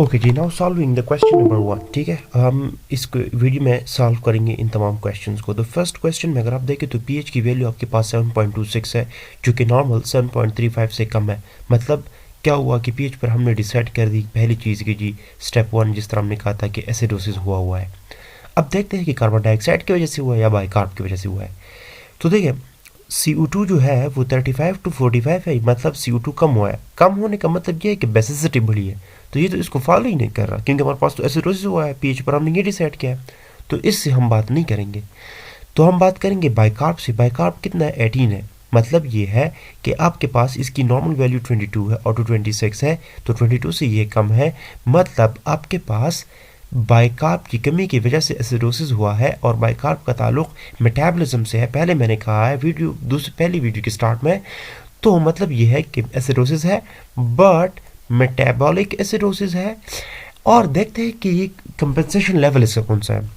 Okay जी, now solving the question number 1। ठीक है, हम इस वीडियो में सॉल्व करेंगे इन तमाम क्वेश्चंस को। तो फर्स्ट क्वेश्चन में अगर आप देखें तो पीएच की वैल्यू आपके पास 7.26 है, जो कि नॉर्मल 7.35 से कम है। मतलब क्या हुआ कि पीएच पर हमने डिसाइड कर दी पहली चीज़ की जी स्टेप 1, जिस तरह हमने कहा था कि एसिडोसिस हुआ है। अब देखते हैं कि कार्बन डाइऑक्साइड की वजह से हुआ है या बाइकार्ब की वजह से हुआ है। तो देखिए CO2 जो है वो 35 to 45 है, मतलब CO2 कम हुआ है। कम होने का मतलब ये है कि बेसिसिटी बढ़ी है। तो ये तो इसको फॉलो ही नहीं कर रहा, क्योंकि हमारे पास तो एसिडोसिस हुआ है, पीएच पर हमने ये डिसाइड किया है। तो इससे हम बात नहीं करेंगे। तो हम बात करेंगे बाइकार्ब से। बाइकार्ब कितना है? 18 है। मतलब ये है कि आपके पास इसकी नॉर्मल वैल्यू 22 है और 26 है, तो 22 से ये कम है। मतलब आपके पास बाइकार्ब की कमी की वजह से एसिडोसिस हुआ है, और बाइकार्ब का ताल्लुक मेटाबॉलिज्म से है। पहले मैंने कहा है पहली वीडियो के स्टार्ट में। तो मतलब ये है कि एसिडोसिस है, बट मेटाबॉलिक एसिडोसिस है। और देखते हैं कि ये कंपेंसेशन लेवल इसका कौन सा है।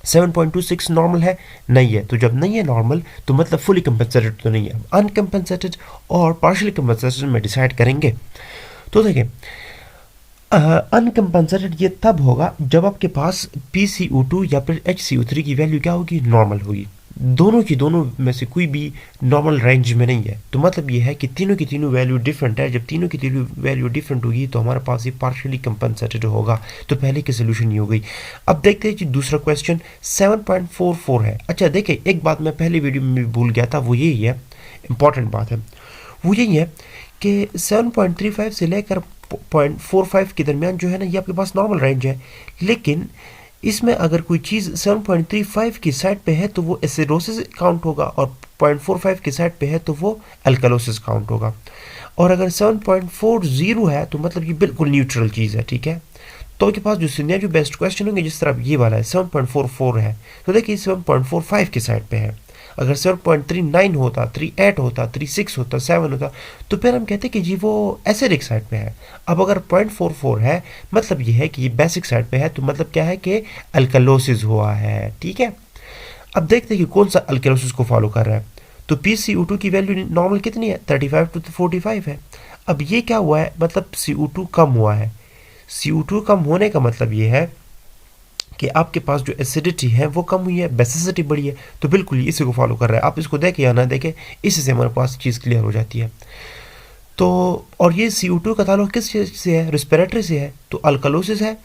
7.26 नॉर्मल है? नहीं है। तो जब नहीं है नॉर्मल, तो मतलब फुली कंपेंसेटेड तो नहीं है। अनकंपेंसेटेड और पार्शियली कंपेंसेटेड में डिसाइड करेंगे। तो देखिए अनकम्पनसेटेड ये तब होगा जब आपके पास PCO2 या फिर HCO3 की वैल्यू क्या होगी? नॉर्मल होगी। दोनों में से कोई भी नॉर्मल रेंज में नहीं है। तो मतलब ये है कि तीनों की तीनों वैल्यू डिफरेंट है। जब तीनों की तीनों वैल्यू डिफरेंट होगी तो हमारे पास ये पार्शियली कंपनसेटेड होगा। तो पहले की सोल्यूशन ये हो गई। अब देखते हैं जी दूसरा क्वेश्चन 7.44 है। अच्छा देखिए, एक बात मैं पहले वीडियो में भी भूल गया था, वो यही है, इंपॉर्टेंट बात है, वो यही है कि 7.35 से लेकर 0.45 के दरमियान जो है ना, ये आपके पास नॉर्मल रेंज है। लेकिन इसमें अगर कोई चीज़ 7.35 की साइड पे है तो वो एसिडोसिस काउंट होगा, और 0.45 की साइड पे है तो वो अल्कलोसिस काउंट होगा। और अगर 7.40 है तो मतलब ये बिल्कुल न्यूट्रल चीज़ है। ठीक है, तो आपके पास जो सिनेरियो बेस्ट क्वेश्चन होंगे, जिस तरह ये वाला है 7.44 है, तो देखिए 7.45 की साइड पे है। अगर 7.39 होता, 38 होता, 36 होता, 7 होता, तो फिर हम कहते कि जी वो एसिडिक साइड पे है। अब अगर 0.44 है, मतलब ये है कि ये बेसिक साइड पे है। तो मतलब क्या है कि अल्कलोसिस हुआ है। ठीक है, अब देखते हैं कि कौन सा अल्कलोसिस को फॉलो कर रहा है। तो PCO2 की वैल्यू नॉर्मल कितनी है? 35 to 45 है। अब ये क्या हुआ है? मतलब CO2 कम हुआ है। CO2 कम होने का मतलब ये है कि आपके पास जो एसिडिटी है वो कम हुई है, बेसिसिटी बढ़ी है। तो बिल्कुल इसी को फॉलो कर रहा है। आप इसको देखें या ना देखें, इसी से हमारे पास चीज़ क्लियर हो जाती है। तो और ये CO2 का ताल्लुक किस चीज़ से है? रिस्पिरेटरी से है। तो अल्कलोसिस है,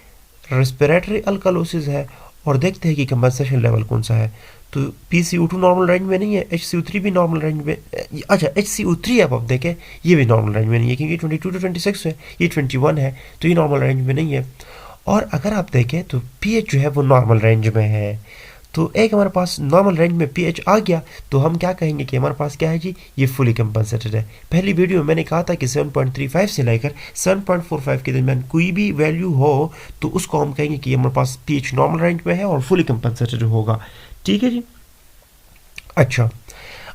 रिस्पिरेटरी अल्कलोसिस है। और देखते हैं कि कंपनसेशन लेवल कौन सा है। तो PCO2 नॉर्मल रेंज में नहीं है, HCO3 भी नॉर्मल रेंज में। अच्छा HCO3 आप देखें, ये भी नॉर्मल रेंज में नहीं है, क्योंकि 22 to 26 है, ये 21 है, तो ये नॉर्मल रेंज में नहीं है। और अगर आप देखें तो pH जो है वो नॉर्मल रेंज में है। तो एक हमारे पास नॉर्मल रेंज में pH आ गया, तो हम क्या कहेंगे कि हमारे पास क्या है जी? ये फुली कंपनसेटेड है। पहली वीडियो में मैंने कहा था कि 7.35 से लेकर 7.45 के दरमियान कोई भी वैल्यू हो तो उसको हम कहेंगे कि हमारे पास pH नॉर्मल रेंज में है और फुली कंपनसेटेड होगा। ठीक है जी। अच्छा,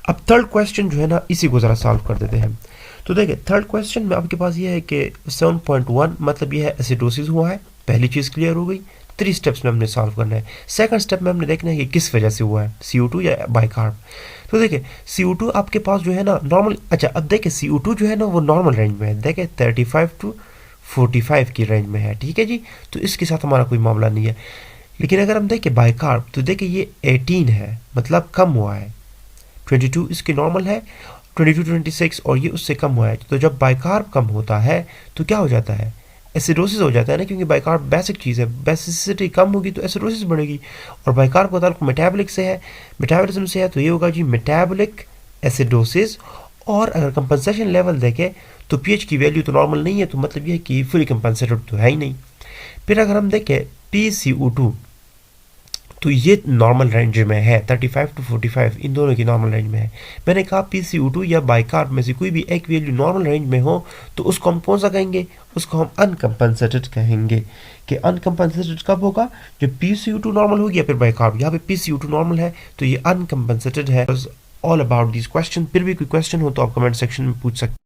अब थर्ड क्वेश्चन जो है ना, इसी को ज़रा सॉल्व कर देते हैं। तो देखिए थर्ड क्वेश्चन में आपके पास ये है कि 7.1 मतलब ये है एसिडोसिस हुआ है। पहली चीज़ क्लियर हो गई। 3 स्टेप्स में हमने सॉल्व करना है। सेकंड स्टेप में हमने देखना है कि किस वजह से हुआ है, CO2 या बाइकार्ब। तो देखिए CO2 आपके पास जो है ना नॉर्मल। अच्छा अब देखिए CO2 जो है ना वो नॉर्मल रेंज में है। देखिए 35 to 45 की रेंज में है। ठीक है जी, तो इसके साथ हमारा कोई मामला नहीं है। लेकिन अगर हम देखें बाइकार्ब, तो देखिए ये 18 है, मतलब कम हुआ है। 22 इसकी नॉर्मल है, 22 to 26, और ये उससे कम हुआ है। तो जब बाइकार्ब कम होता है तो क्या हो जाता है? एसिडोसिस हो जाता है ना, क्योंकि बाइकार्ब बेसिक चीज़ है। बेसिसिटी कम होगी तो एसिडोसिस बढ़ेगी। और बाइकार्ब का ताल्लुक मेटाबॉलिक से है, मेटाबॉलिज्म से है, तो ये होगा जी मेटाबॉलिक एसिडोसिस। और अगर कंपनसेशन लेवल देखें तो pH की वैल्यू तो नॉर्मल नहीं है, तो मतलब ये है कि फुली कंपनसेटेड तो है ही नहीं। फिर अगर हम देखें PCO2, तो ये नॉर्मल रेंज में है, 35 to 45 इन दोनों की नॉर्मल रेंज में है। मैंने कहा PCO2 या बाइकार्ब में से कोई भी एक वैल्यू नॉर्मल रेंज में हो तो उसको हम कौन सा कहेंगे? उसको हम अनकम्पनसेटेड कहेंगे। कि अनकम्पनसेटेड कब होगा? जब PCO2 नॉर्मल होगी या फिर बाइकार्ब। यहाँ पे PCO2 नॉर्मल है तो ये अनकम्पनसेटेड है। All about this question. फिर भी कोई क्वेश्चन हो तो आप कमेंट सेक्शन में पूछ सकते हैं।